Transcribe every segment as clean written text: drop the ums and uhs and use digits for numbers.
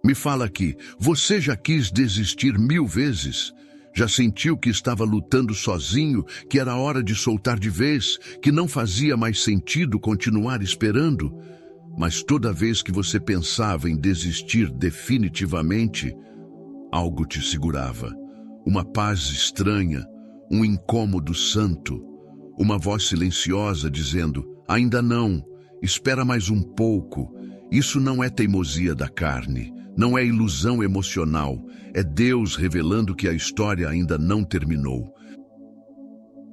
Me fala aqui, você já quis desistir 1000 vezes? Já sentiu que estava lutando sozinho, que era hora de soltar de vez, que não fazia mais sentido continuar esperando? Mas toda vez que você pensava em desistir definitivamente, algo te segurava. Uma paz estranha, um incômodo santo, uma voz silenciosa dizendo, ainda não, espera mais um pouco. Isso não é teimosia da carne. Não é ilusão emocional, é Deus revelando que a história ainda não terminou.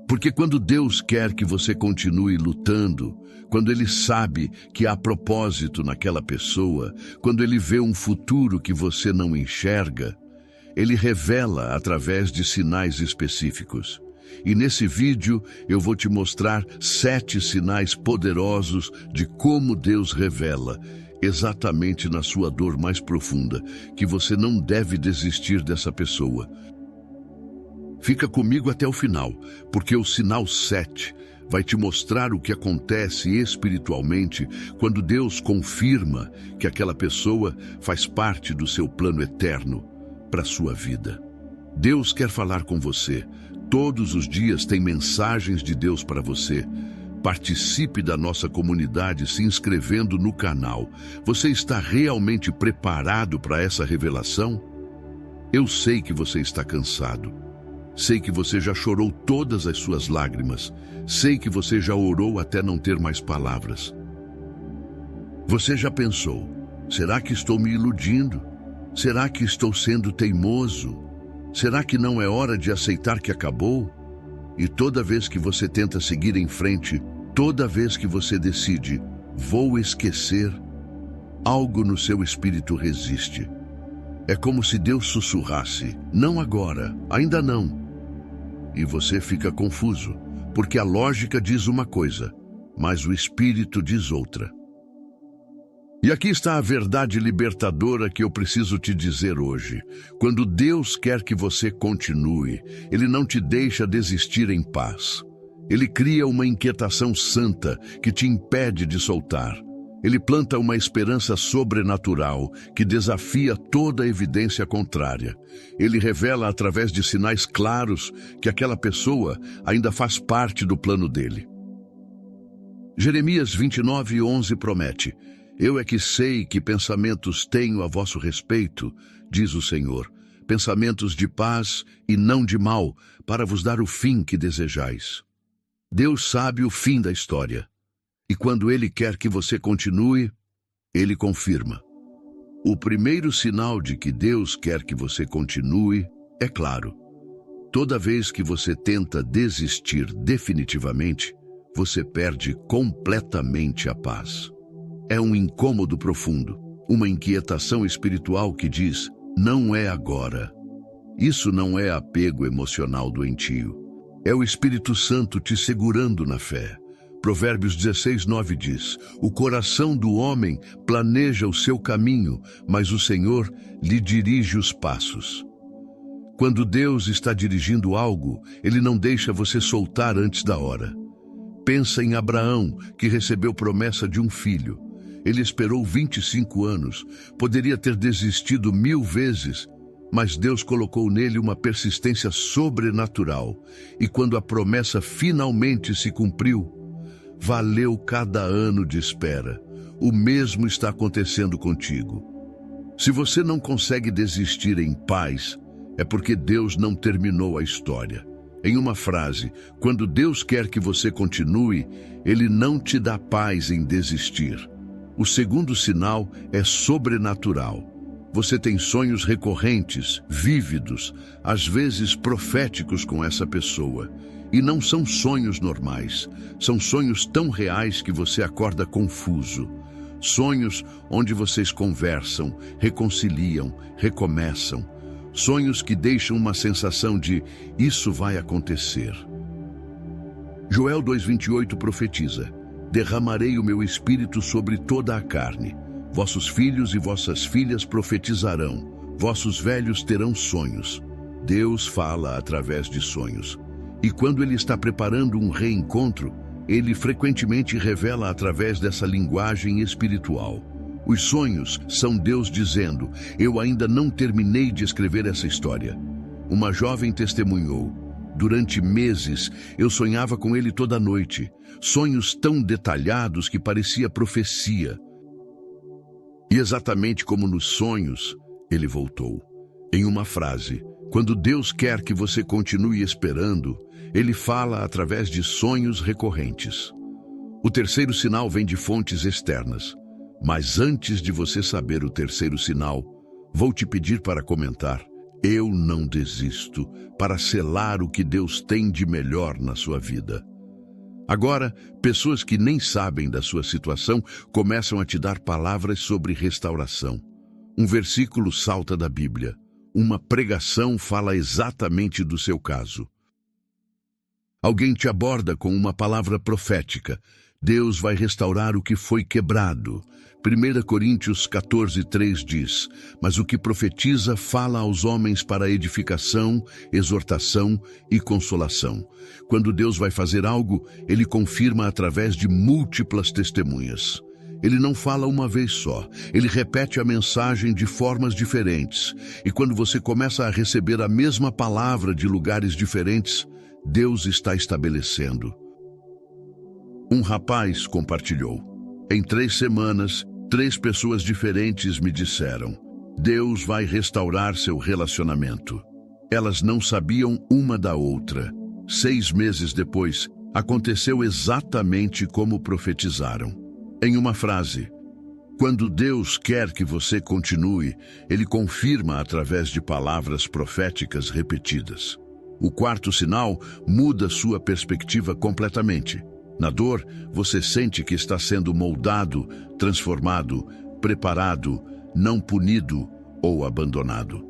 Porque quando Deus quer que você continue lutando, quando Ele sabe que há propósito naquela pessoa, quando Ele vê um futuro que você não enxerga, Ele revela através de sinais específicos. E nesse vídeo eu vou te mostrar 7 sinais poderosos de como Deus revela, exatamente na sua dor mais profunda, que você não deve desistir dessa pessoa. Fica comigo até o final, porque o sinal 7 vai te mostrar o que acontece espiritualmente quando Deus confirma que aquela pessoa faz parte do seu plano eterno para a sua vida. Deus quer falar com você. Todos os dias tem mensagens de Deus para você. Participe da nossa comunidade se inscrevendo no canal. Você está realmente preparado para essa revelação? Eu sei que você está cansado. Sei que você já chorou todas as suas lágrimas. Sei que você já orou até não ter mais palavras. Você já pensou, será que estou me iludindo? Será que estou sendo teimoso? Será que não é hora de aceitar que acabou? E toda vez que você tenta seguir em frente, toda vez que você decide, vou esquecer, algo no seu espírito resiste. É como se Deus sussurrasse, não agora, ainda não. E você fica confuso, porque a lógica diz uma coisa, mas o espírito diz outra. E aqui está a verdade libertadora que eu preciso te dizer hoje. Quando Deus quer que você continue, Ele não te deixa desistir em paz. Ele cria uma inquietação santa que te impede de soltar. Ele planta uma esperança sobrenatural que desafia toda a evidência contrária. Ele revela através de sinais claros que aquela pessoa ainda faz parte do plano dele. Jeremias 29:11 promete, eu é que sei que pensamentos tenho a vosso respeito, diz o Senhor, pensamentos de paz e não de mal, para vos dar o fim que desejais. Deus sabe o fim da história. E quando Ele quer que você continue, Ele confirma. O primeiro sinal de que Deus quer que você continue é claro. Toda vez que você tenta desistir definitivamente, você perde completamente a paz. É um incômodo profundo, uma inquietação espiritual que diz, não é agora. Isso não é apego emocional doentio. É o Espírito Santo te segurando na fé. Provérbios 16:9 diz, o coração do homem planeja o seu caminho, mas o Senhor lhe dirige os passos. Quando Deus está dirigindo algo, Ele não deixa você soltar antes da hora. Pensa em Abraão, que recebeu promessa de um filho. Ele esperou 25 anos, poderia ter desistido 1000 vezes, mas Deus colocou nele uma persistência sobrenatural. E quando a promessa finalmente se cumpriu, valeu cada ano de espera. O mesmo está acontecendo contigo. Se você não consegue desistir em paz, é porque Deus não terminou a história. Em uma frase, quando Deus quer que você continue, Ele não te dá paz em desistir. O segundo sinal é sobrenatural. Você tem sonhos recorrentes, vívidos, às vezes proféticos com essa pessoa. E não são sonhos normais, são sonhos tão reais que você acorda confuso. Sonhos onde vocês conversam, reconciliam, recomeçam. Sonhos que deixam uma sensação de, isso vai acontecer. Joel 2:28 profetiza, derramarei o meu espírito sobre toda a carne. Vossos filhos e vossas filhas profetizarão, vossos velhos terão sonhos. Deus fala através de sonhos. E quando Ele está preparando um reencontro, Ele frequentemente revela através dessa linguagem espiritual. Os sonhos são Deus dizendo: eu ainda não terminei de escrever essa história. Uma jovem testemunhou: durante meses eu sonhava com ele toda noite, sonhos tão detalhados que parecia profecia. E exatamente como nos sonhos, ele voltou. Em uma frase: quando Deus quer que você continue esperando, Ele fala através de sonhos recorrentes. O terceiro sinal vem de fontes externas. Mas antes de você saber o terceiro sinal, vou te pedir para comentar: eu não desisto, para selar o que Deus tem de melhor na sua vida. Agora, pessoas que nem sabem da sua situação começam a te dar palavras sobre restauração. Um versículo salta da Bíblia. Uma pregação fala exatamente do seu caso. Alguém te aborda com uma palavra profética: Deus vai restaurar o que foi quebrado. 1 Coríntios 14:3 diz: mas o que profetiza fala aos homens para edificação, exortação e consolação. Quando Deus vai fazer algo, Ele confirma através de múltiplas testemunhas. Ele não fala uma vez só, ele repete a mensagem de formas diferentes. E quando você começa a receber a mesma palavra de lugares diferentes, Deus está estabelecendo. Um rapaz compartilhou: em 3 semanas, 3 pessoas diferentes me disseram: Deus vai restaurar seu relacionamento. Elas não sabiam uma da outra. 6 meses depois, aconteceu exatamente como profetizaram. Em uma frase: quando Deus quer que você continue, Ele confirma através de palavras proféticas repetidas. O quarto sinal muda sua perspectiva completamente. Na dor, você sente que está sendo moldado, transformado, preparado, não punido ou abandonado.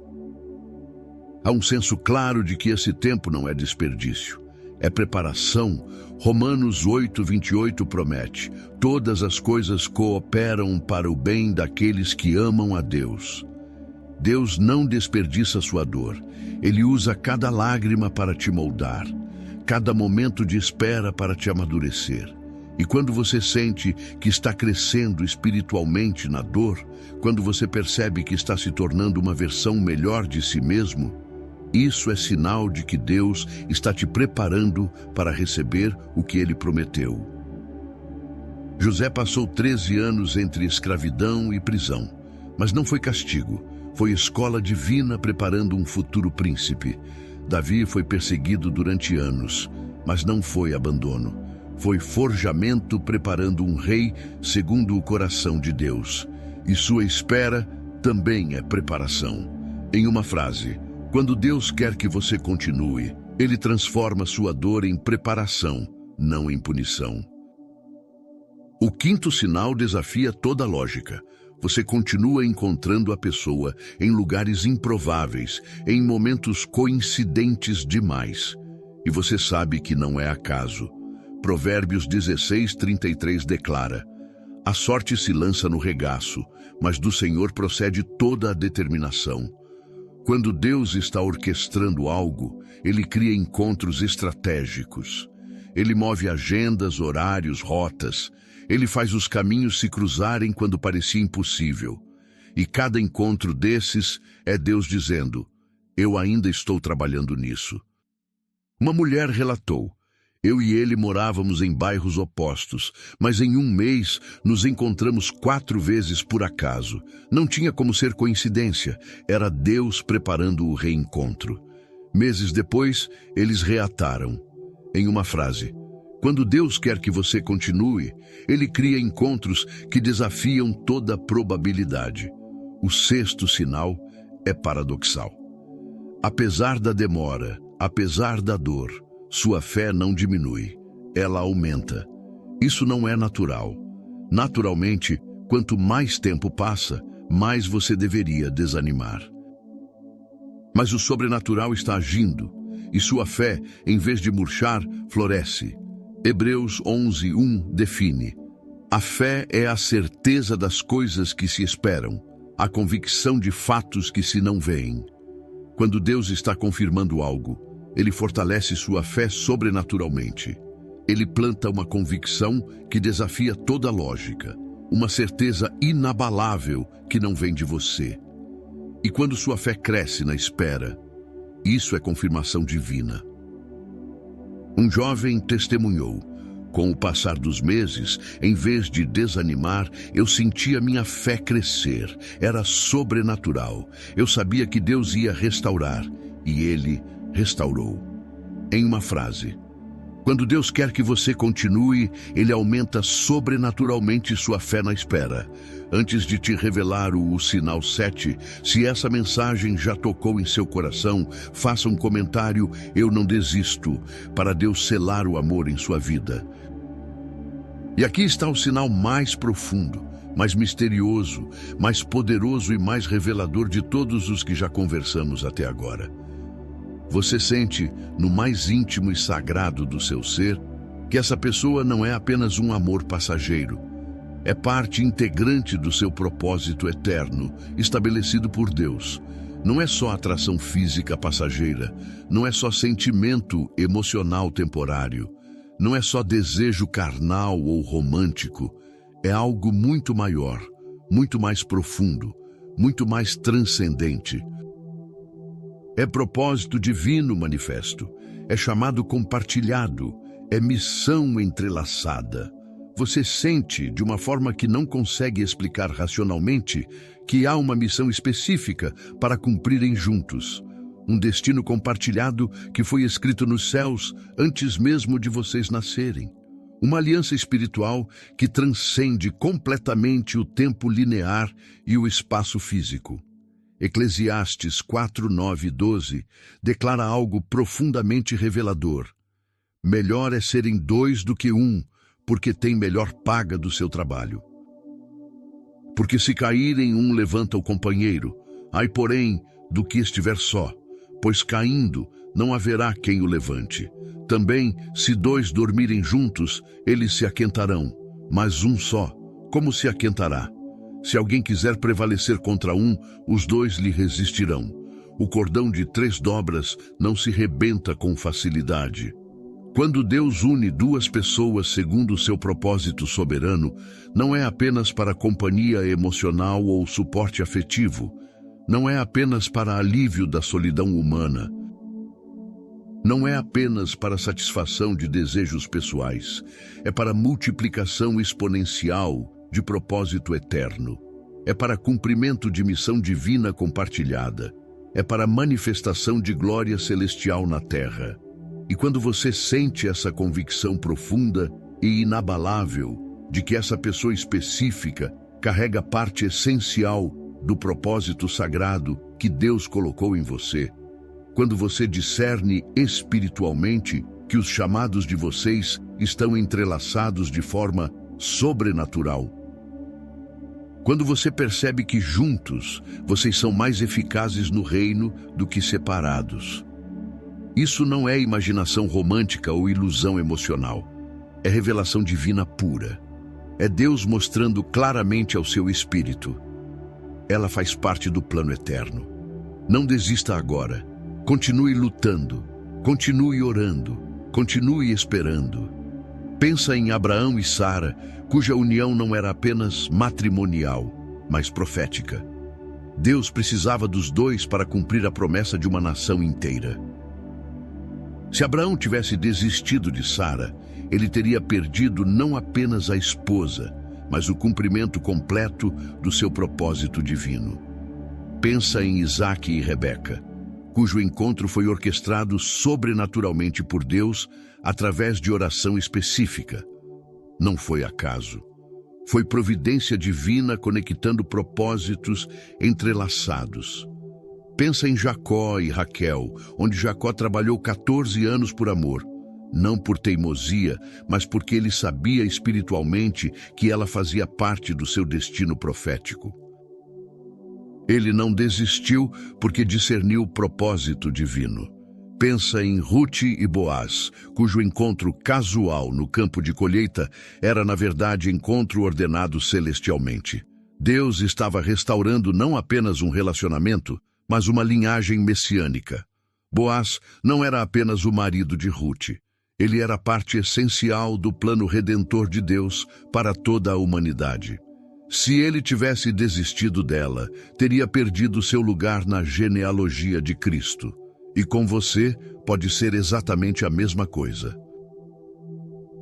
Há um senso claro de que esse tempo não é desperdício. É preparação. Romanos 8:28 promete: todas as coisas cooperam para o bem daqueles que amam a Deus. Deus não desperdiça sua dor. Ele usa cada lágrima para te moldar, cada momento de espera para te amadurecer. E quando você sente que está crescendo espiritualmente na dor, quando você percebe que está se tornando uma versão melhor de si mesmo, isso é sinal de que Deus está te preparando para receber o que Ele prometeu. José passou 13 anos entre escravidão e prisão, mas não foi castigo, foi escola divina preparando um futuro príncipe. Davi foi perseguido durante anos, mas não foi abandono. Foi forjamento preparando um rei segundo o coração de Deus. E sua espera também é preparação. Em uma frase: quando Deus quer que você continue, Ele transforma sua dor em preparação, não em punição. O quinto sinal desafia toda a lógica. Você continua encontrando a pessoa em lugares improváveis, em momentos coincidentes demais. E você sabe que não é acaso. Provérbios 16:33 declara: a sorte se lança no regaço, mas do Senhor procede toda a determinação. Quando Deus está orquestrando algo, Ele cria encontros estratégicos. Ele move agendas, horários, rotas. Ele faz os caminhos se cruzarem quando parecia impossível. E cada encontro desses é Deus dizendo: eu ainda estou trabalhando nisso. Uma mulher relatou: eu e ele morávamos em bairros opostos, mas em um mês nos encontramos 4 vezes por acaso. Não tinha como ser coincidência, era Deus preparando o reencontro. Meses depois, eles reataram. Em uma frase: quando Deus quer que você continue, Ele cria encontros que desafiam toda probabilidade. O sexto sinal é paradoxal. Apesar da demora, apesar da dor, sua fé não diminui, ela aumenta. Isso não é natural. Naturalmente, quanto mais tempo passa, mais você deveria desanimar. Mas o sobrenatural está agindo, e sua fé, em vez de murchar, floresce. Hebreus 11:1 define: a fé é a certeza das coisas que se esperam, a convicção de fatos que se não veem. Quando Deus está confirmando algo, Ele fortalece sua fé sobrenaturalmente. Ele planta uma convicção que desafia toda lógica. uma certeza inabalável que não vem de você. E quando sua fé cresce na espera, isso é confirmação divina. Um jovem testemunhou: com o passar dos meses, em vez de desanimar, eu sentia minha fé crescer. Era sobrenatural. Eu sabia que Deus ia restaurar, e Ele restaurou. Em uma frase: quando Deus quer que você continue, Ele aumenta sobrenaturalmente sua fé na espera. Antes de te revelar o sinal 7, se essa mensagem já tocou em seu coração, faça um comentário: eu não desisto, para Deus selar o amor em sua vida. E aqui está o sinal mais profundo, mais misterioso, mais poderoso e mais revelador de todos os que já conversamos até agora. Você sente, no mais íntimo e sagrado do seu ser, que essa pessoa não é apenas um amor passageiro. É parte integrante do seu propósito eterno, estabelecido por Deus. Não é só atração física passageira, não é só sentimento emocional temporário, não é só desejo carnal ou romântico. É algo muito maior, muito mais profundo, muito mais transcendente. É propósito divino manifesto, é chamado compartilhado, é missão entrelaçada. Você sente, de uma forma que não consegue explicar racionalmente, que há uma missão específica para cumprirem juntos. Um destino compartilhado que foi escrito nos céus antes mesmo de vocês nascerem. Uma aliança espiritual que transcende completamente o tempo linear e o espaço físico. Eclesiastes 4, 9 e 12 declara algo profundamente revelador. Melhor é serem dois do que um, porque tem melhor paga do seu trabalho. Porque se caírem, um levanta o companheiro. Ai, porém, do que estiver só, pois caindo não haverá quem o levante. Também, se dois dormirem juntos, eles se aquentarão, mas um só, como se aquentará? Se alguém quiser prevalecer contra um, os dois lhe resistirão. O cordão de 3 dobras não se rebenta com facilidade. Quando Deus une duas pessoas segundo o seu propósito soberano, não é apenas para companhia emocional ou suporte afetivo. Não é apenas para alívio da solidão humana. Não é apenas para satisfação de desejos pessoais. É para multiplicação exponencial de propósito eterno. É para cumprimento de missão divina compartilhada. É para manifestação de glória celestial na terra. E quando você sente essa convicção profunda e inabalável de que essa pessoa específica carrega parte essencial do propósito sagrado que Deus colocou em você, quando você discerne espiritualmente que os chamados de vocês estão entrelaçados de forma sobrenatural, quando você percebe que juntos vocês são mais eficazes no reino do que separados. Isso não é imaginação romântica ou ilusão emocional. É revelação divina pura. É Deus mostrando claramente ao seu espírito. Ela faz parte do plano eterno. Não desista agora. Continue lutando. Continue orando. Continue esperando. Pensa em Abraão e Sara, cuja união não era apenas matrimonial, mas profética. Deus precisava dos dois para cumprir a promessa de uma nação inteira. Se Abraão tivesse desistido de Sara, ele teria perdido não apenas a esposa, mas o cumprimento completo do seu propósito divino. Pensa em Isaque e Rebeca, cujo encontro foi orquestrado sobrenaturalmente por Deus através de oração específica. Não foi acaso. Foi providência divina conectando propósitos entrelaçados. Pensa em Jacó e Raquel, onde Jacó trabalhou 14 anos por amor. Não por teimosia, mas porque ele sabia espiritualmente que ela fazia parte do seu destino profético. Ele não desistiu porque discerniu o propósito divino. Pensa em Ruth e Boaz, cujo encontro casual no campo de colheita era, na verdade, encontro ordenado celestialmente. Deus estava restaurando não apenas um relacionamento, mas uma linhagem messiânica. Boaz não era apenas o marido de Ruth. Ele era parte essencial do plano redentor de Deus para toda a humanidade. Se ele tivesse desistido dela, teria perdido seu lugar na genealogia de Cristo. E com você, pode ser exatamente a mesma coisa.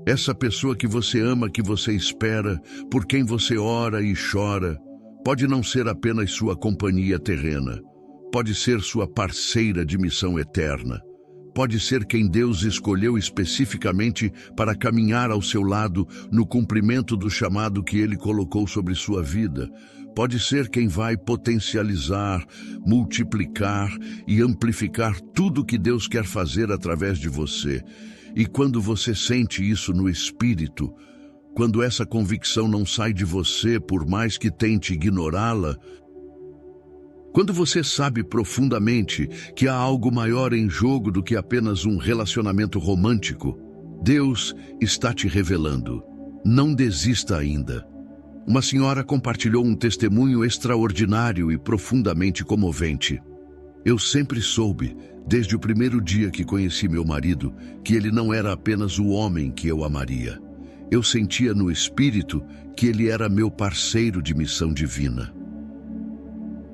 Essa pessoa que você ama, que você espera, por quem você ora e chora, pode não ser apenas sua companhia terrena, pode ser sua parceira de missão eterna. Pode ser quem Deus escolheu especificamente para caminhar ao seu lado no cumprimento do chamado que Ele colocou sobre sua vida. Pode ser quem vai potencializar, multiplicar e amplificar tudo que Deus quer fazer através de você. E quando você sente isso no espírito, quando essa convicção não sai de você por mais que tente ignorá-la, quando você sabe profundamente que há algo maior em jogo do que apenas um relacionamento romântico, Deus está te revelando. Não desista ainda. Uma senhora compartilhou um testemunho extraordinário e profundamente comovente. Eu sempre soube, desde o primeiro dia que conheci meu marido, que ele não era apenas o homem que eu amaria. Eu sentia no espírito que ele era meu parceiro de missão divina.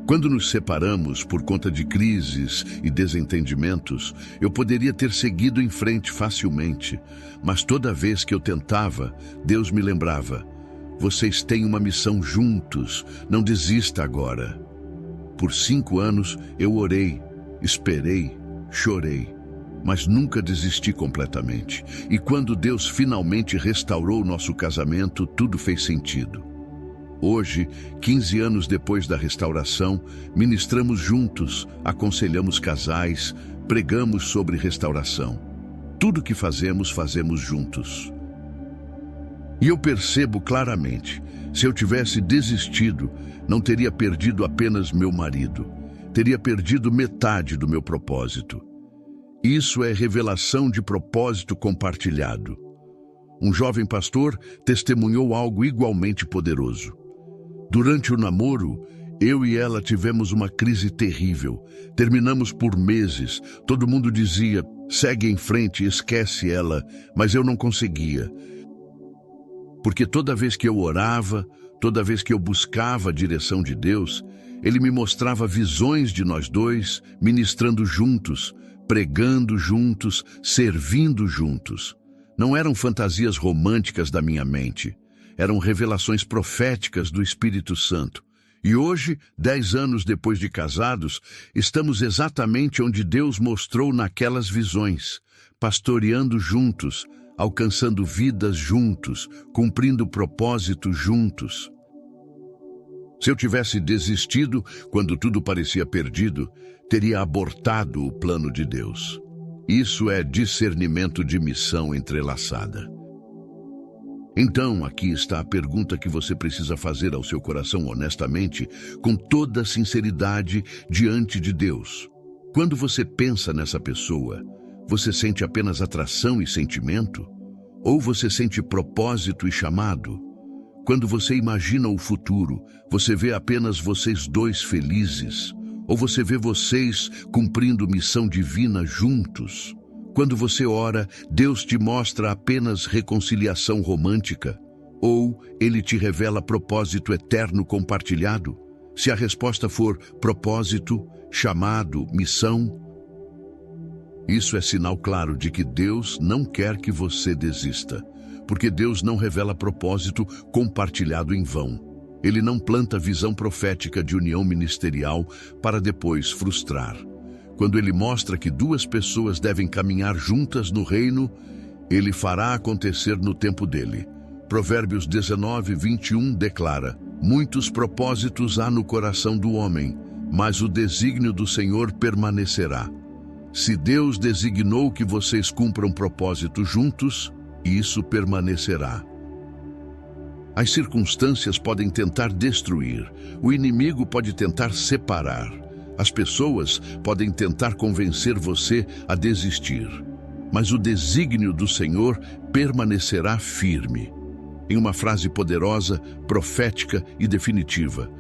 Quando nos separamos por conta de crises e desentendimentos, eu poderia ter seguido em frente facilmente, mas toda vez que eu tentava, Deus me lembrava: vocês têm uma missão juntos, não desista agora. Por 5 anos eu orei, esperei, chorei, mas nunca desisti completamente. E quando Deus finalmente restaurou nosso casamento, tudo fez sentido. Hoje, 15 anos depois da restauração, ministramos juntos, aconselhamos casais, pregamos sobre restauração. Tudo que fazemos, fazemos juntos. E eu percebo claramente, se eu tivesse desistido, não teria perdido apenas meu marido, teria perdido metade do meu propósito. Isso é revelação de propósito compartilhado. Um jovem pastor testemunhou algo igualmente poderoso. Durante o namoro, eu e ela tivemos uma crise terrível. Terminamos por meses. Todo mundo dizia: segue em frente, esquece ela, mas eu não conseguia. Porque toda vez que eu orava, toda vez que eu buscava a direção de Deus, Ele me mostrava visões de nós dois, ministrando juntos, pregando juntos, servindo juntos. Não eram fantasias românticas da minha mente. Eram revelações proféticas do Espírito Santo. E hoje, 10 anos depois de casados, estamos exatamente onde Deus mostrou naquelas visões, pastoreando juntos, alcançando vidas juntos, cumprindo propósitos juntos. Se eu tivesse desistido quando tudo parecia perdido, teria abortado o plano de Deus. Isso é discernimento de missão entrelaçada. Então, aqui está a pergunta que você precisa fazer ao seu coração honestamente, com toda sinceridade diante de Deus. Quando você pensa nessa pessoa, você sente apenas atração e sentimento? Ou você sente propósito e chamado? Quando você imagina o futuro, você vê apenas vocês dois felizes? Ou você vê vocês cumprindo missão divina juntos? Quando você ora, Deus te mostra apenas reconciliação romântica? Ou Ele te revela propósito eterno compartilhado? Se a resposta for propósito, chamado, missão, isso é sinal claro de que Deus não quer que você desista, porque Deus não revela propósito compartilhado em vão. Ele não planta visão profética de união ministerial para depois frustrar. Quando Ele mostra que 2 pessoas devem caminhar juntas no reino, Ele fará acontecer no tempo dele. Provérbios 19:21 declara: muitos propósitos há no coração do homem, mas o desígnio do Senhor permanecerá. Se Deus designou que vocês cumpram propósito juntos, isso permanecerá. As circunstâncias podem tentar destruir, o inimigo pode tentar separar. As pessoas podem tentar convencer você a desistir, mas o desígnio do Senhor permanecerá firme. Em uma frase poderosa, profética e definitiva,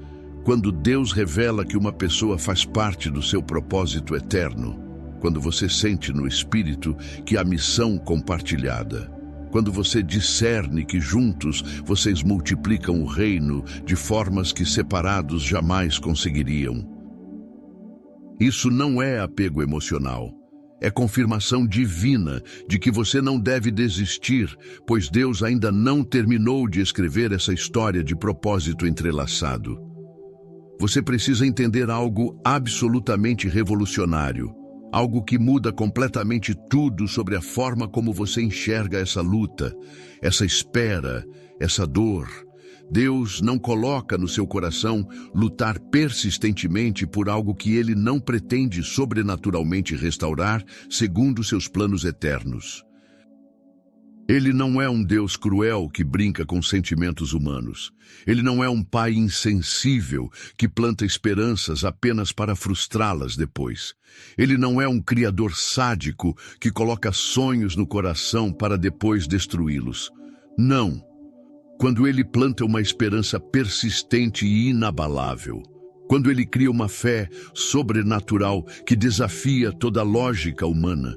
quando Deus revela que uma pessoa faz parte do seu propósito eterno, quando você sente no espírito que há missão compartilhada, quando você discerne que juntos vocês multiplicam o reino de formas que separados jamais conseguiriam. Isso não é apego emocional. É confirmação divina de que você não deve desistir, pois Deus ainda não terminou de escrever essa história de propósito entrelaçado. Você precisa entender algo absolutamente revolucionário, algo que muda completamente tudo sobre a forma como você enxerga essa luta, essa espera, essa dor. Deus não coloca no seu coração lutar persistentemente por algo que Ele não pretende sobrenaturalmente restaurar segundo seus planos eternos. Ele não é um Deus cruel que brinca com sentimentos humanos. Ele não é um pai insensível que planta esperanças apenas para frustrá-las depois. Ele não é um criador sádico que coloca sonhos no coração para depois destruí-los. Não. Quando ele planta uma esperança persistente e inabalável, quando ele cria uma fé sobrenatural que desafia toda a lógica humana,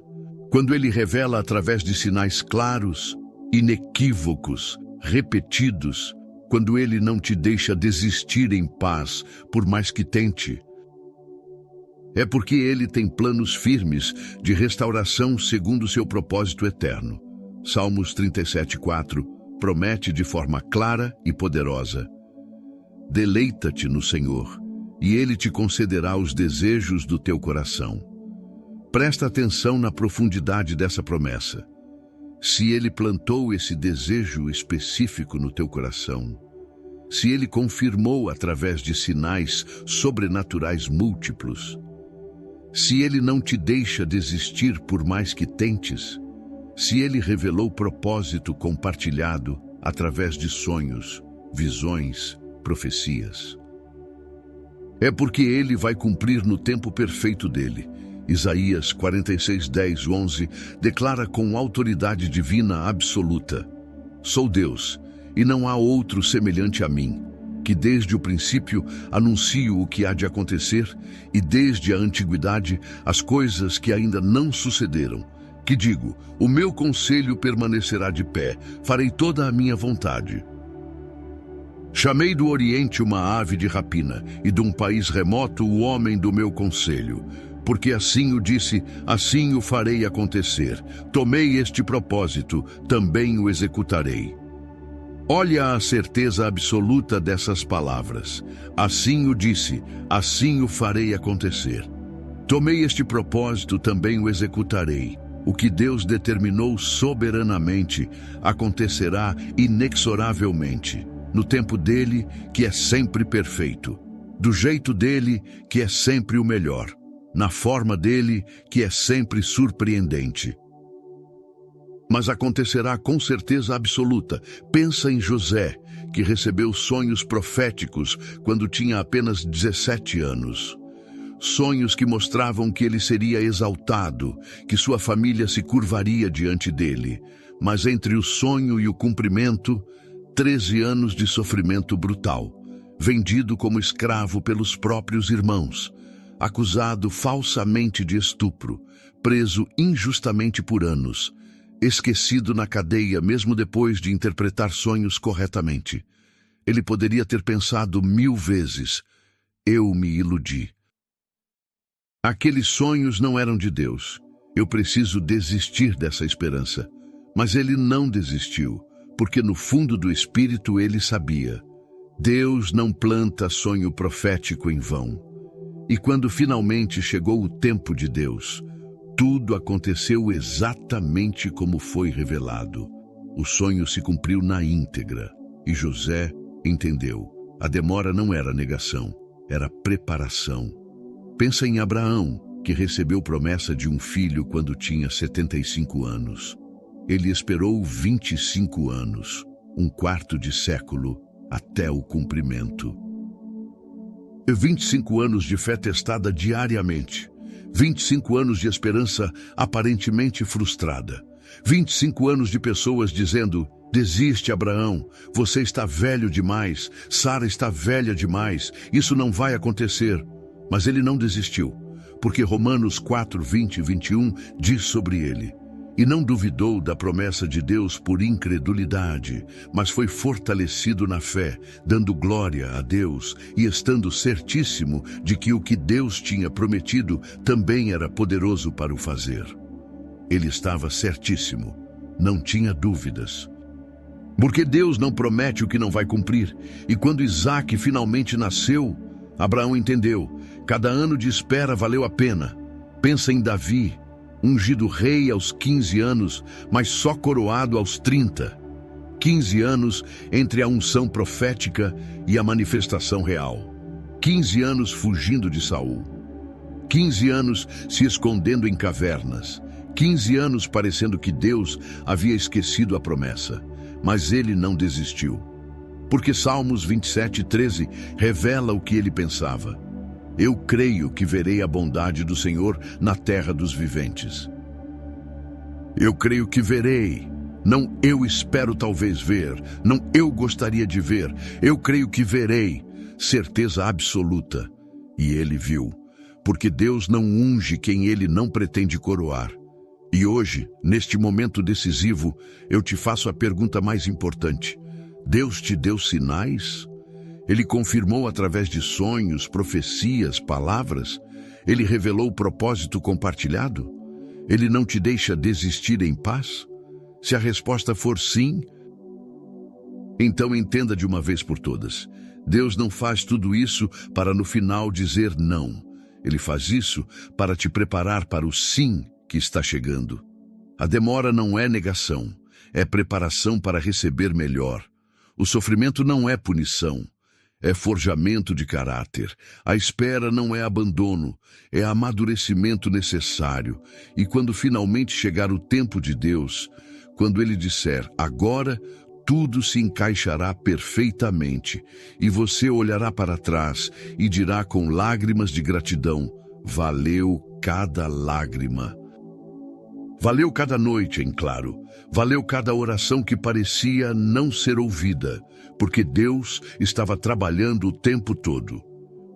quando ele revela através de sinais claros, inequívocos, repetidos, quando ele não te deixa desistir em paz, por mais que tente. É porque ele tem planos firmes de restauração segundo seu propósito eterno. Salmos 37:4 promete de forma clara e poderosa: deleita-te no Senhor, e Ele te concederá os desejos do teu coração. Presta atenção na profundidade dessa promessa. Se Ele plantou esse desejo específico no teu coração, se Ele confirmou através de sinais sobrenaturais múltiplos, se Ele não te deixa desistir por mais que tentes, se Ele revelou propósito compartilhado através de sonhos, visões, profecias, é porque Ele vai cumprir no tempo perfeito dele. Isaías 46:10-11 declara com autoridade divina absoluta: sou Deus, e não há outro semelhante a mim, que desde o princípio anuncio o que há de acontecer, e desde a antiguidade as coisas que ainda não sucederam, que digo, o meu conselho permanecerá de pé, farei toda a minha vontade. Chamei do Oriente uma ave de rapina, e de um país remoto o homem do meu conselho. Porque assim o disse, assim o farei acontecer. Tomei este propósito, também o executarei. Olha a certeza absoluta dessas palavras. Assim o disse, assim o farei acontecer. Tomei este propósito, também o executarei. O que Deus determinou soberanamente acontecerá inexoravelmente, no tempo dele, que é sempre perfeito, do jeito dele, que é sempre o melhor, na forma dele, que é sempre surpreendente. Mas acontecerá com certeza absoluta. Pensa em José, que recebeu sonhos proféticos quando tinha apenas 17 anos. Sonhos que mostravam que ele seria exaltado, que sua família se curvaria diante dele. Mas entre o sonho e o cumprimento, 13 anos de sofrimento brutal, vendido como escravo pelos próprios irmãos, acusado falsamente de estupro, preso injustamente por anos, esquecido na cadeia mesmo depois de interpretar sonhos corretamente. Ele poderia ter pensado 1000 vezes: eu me iludi. Aqueles sonhos não eram de Deus. Eu preciso desistir dessa esperança. Mas ele não desistiu, porque no fundo do espírito ele sabia: Deus não planta sonho profético em vão. E quando finalmente chegou o tempo de Deus, tudo aconteceu exatamente como foi revelado. O sonho se cumpriu na íntegra, e José entendeu. A demora não era negação, era preparação. Pensa em Abraão, que recebeu promessa de um filho quando tinha 75 anos. Ele esperou 25 anos, um quarto de século, até o cumprimento. 25 anos de fé testada diariamente. 25 anos de esperança aparentemente frustrada. 25 anos de pessoas dizendo: desiste, Abraão, você está velho demais, Sara está velha demais, isso não vai acontecer. Mas ele não desistiu, porque Romanos 4:20 e 21 diz sobre ele: E não duvidou da promessa de Deus por incredulidade, mas foi fortalecido na fé, dando glória a Deus e estando certíssimo de que o que Deus tinha prometido também era poderoso para o fazer. Ele estava certíssimo, não tinha dúvidas. Porque Deus não promete o que não vai cumprir. E quando Isaque finalmente nasceu, Abraão entendeu: cada ano de espera valeu a pena. Pensa em Davi, ungido rei aos 15 anos, mas só coroado aos 30. 15 anos entre a unção profética e a manifestação real. 15 anos fugindo de Saul. 15 anos se escondendo em cavernas. 15 anos parecendo que Deus havia esquecido a promessa. Mas ele não desistiu. Porque Salmos 27:13 revela o que ele pensava: eu creio que verei a bondade do Senhor na terra dos viventes. Eu creio que verei. Não eu espero talvez ver. Não eu gostaria de ver. Eu creio que verei. Certeza absoluta. E ele viu. Porque Deus não unge quem ele não pretende coroar. E hoje, neste momento decisivo, eu te faço a pergunta mais importante. Deus te deu sinais? Ele confirmou através de sonhos, profecias, palavras? Ele revelou o propósito compartilhado? Ele não te deixa desistir em paz? Se a resposta for sim, então entenda de uma vez por todas. Deus não faz tudo isso para no final dizer não. Ele faz isso para te preparar para o sim que está chegando. A demora não é negação, é preparação para receber melhor. O sofrimento não é punição, é forjamento de caráter. A espera não é abandono, é amadurecimento necessário. E quando finalmente chegar o tempo de Deus, quando Ele disser, agora tudo se encaixará perfeitamente, e você olhará para trás e dirá com lágrimas de gratidão, valeu cada lágrima. Valeu cada noite, em claro. Valeu cada oração que parecia não ser ouvida, porque Deus estava trabalhando o tempo todo.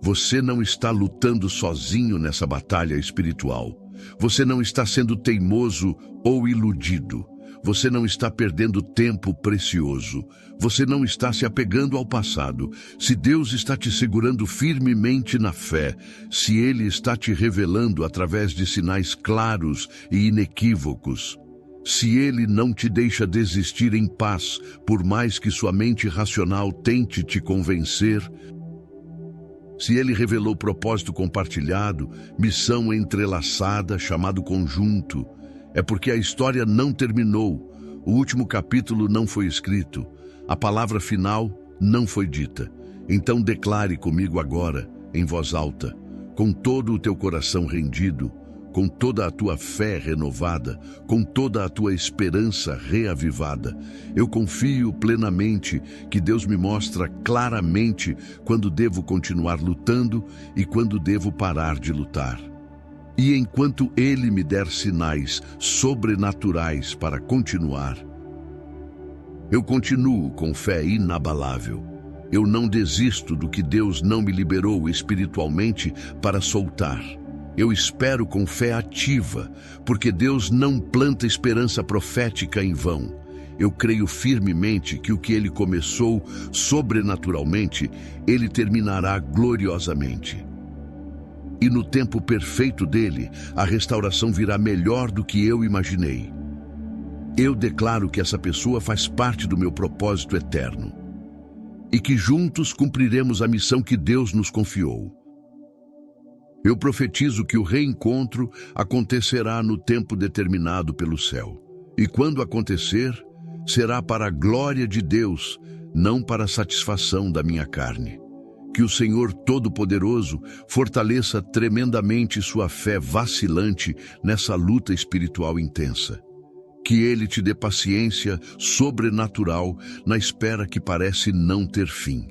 Você não está lutando sozinho nessa batalha espiritual. Você não está sendo teimoso ou iludido. Você não está perdendo tempo precioso. Você não está se apegando ao passado. Se Deus está te segurando firmemente na fé, se Ele está te revelando através de sinais claros e inequívocos, se Ele não te deixa desistir em paz, por mais que sua mente racional tente te convencer, se Ele revelou propósito compartilhado, missão entrelaçada, chamado conjunto, é porque a história não terminou, o último capítulo não foi escrito, a palavra final não foi dita. Então declare comigo agora, em voz alta, com todo o teu coração rendido, com toda a tua fé renovada, com toda a tua esperança reavivada. Eu confio plenamente que Deus me mostra claramente quando devo continuar lutando e quando devo parar de lutar. E enquanto Ele me der sinais sobrenaturais para continuar, eu continuo com fé inabalável. Eu não desisto do que Deus não me liberou espiritualmente para soltar. Eu espero com fé ativa, porque Deus não planta esperança profética em vão. Eu creio firmemente que o que Ele começou sobrenaturalmente, Ele terminará gloriosamente. E no tempo perfeito dele, a restauração virá melhor do que eu imaginei. Eu declaro que essa pessoa faz parte do meu propósito eterno. E que juntos cumpriremos a missão que Deus nos confiou. Eu profetizo que o reencontro acontecerá no tempo determinado pelo céu. E quando acontecer, será para a glória de Deus, não para a satisfação da minha carne. Que o Senhor Todo-Poderoso fortaleça tremendamente sua fé vacilante nessa luta espiritual intensa. Que Ele te dê paciência sobrenatural na espera que parece não ter fim.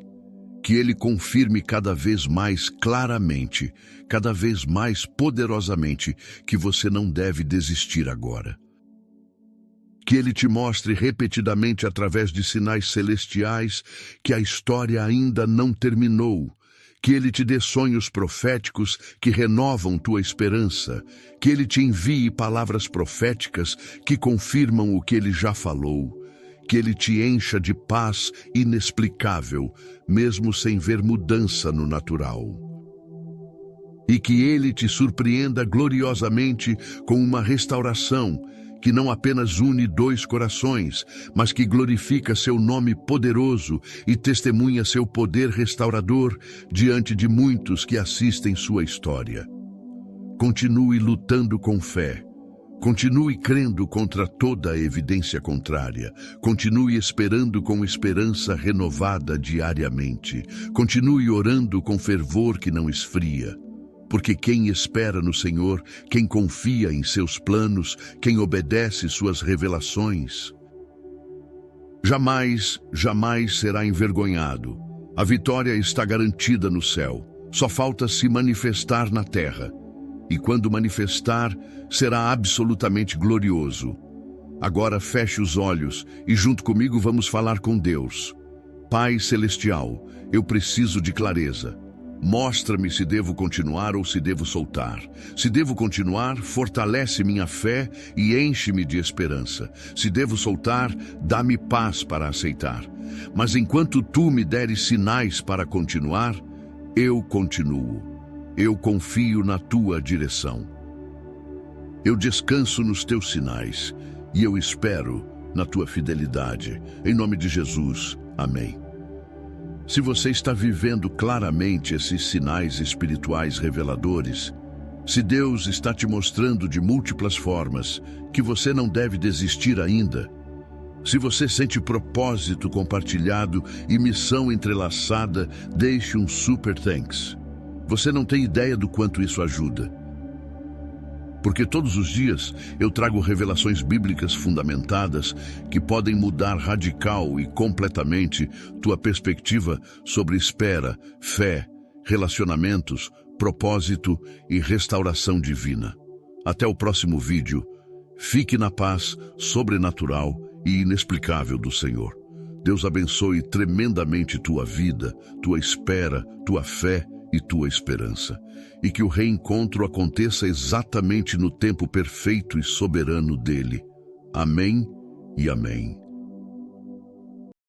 Que Ele confirme cada vez mais claramente, cada vez mais poderosamente, que você não deve desistir agora. Que Ele te mostre repetidamente através de sinais celestiais que a história ainda não terminou, que Ele te dê sonhos proféticos que renovam tua esperança, que Ele te envie palavras proféticas que confirmam o que Ele já falou, que Ele te encha de paz inexplicável, mesmo sem ver mudança no natural. E que Ele te surpreenda gloriosamente com uma restauração que não apenas une dois corações, mas que glorifica seu nome poderoso e testemunha seu poder restaurador diante de muitos que assistem sua história. Continue lutando com fé. Continue crendo contra toda a evidência contrária. Continue esperando com esperança renovada diariamente. Continue orando com fervor que não esfria. Porque quem espera no Senhor, quem confia em seus planos, quem obedece suas revelações, jamais será envergonhado. A vitória está garantida no céu. Só falta se manifestar na terra. E quando manifestar, será absolutamente glorioso. Agora feche os olhos e junto comigo vamos falar com Deus. Pai Celestial, eu preciso de clareza. Mostra-me se devo continuar ou se devo soltar. Se devo continuar, fortalece minha fé e enche-me de esperança. Se devo soltar, dá-me paz para aceitar. Mas enquanto tu me deres sinais para continuar, eu continuo. Eu confio na tua direção. Eu descanso nos teus sinais e eu espero na tua fidelidade. Em nome de Jesus, amém. Se você está vivendo claramente esses sinais espirituais reveladores, se Deus está te mostrando de múltiplas formas que você não deve desistir ainda, se você sente propósito compartilhado e missão entrelaçada, deixe um super thanks. Você não tem ideia do quanto isso ajuda. Porque todos os dias eu trago revelações bíblicas fundamentadas que podem mudar radical e completamente tua perspectiva sobre espera, fé, relacionamentos, propósito e restauração divina. Até o próximo vídeo. Fique na paz sobrenatural e inexplicável do Senhor. Deus abençoe tremendamente tua vida, tua espera, tua fé e tua esperança, e que o reencontro aconteça exatamente no tempo perfeito e soberano dele. Amém e amém.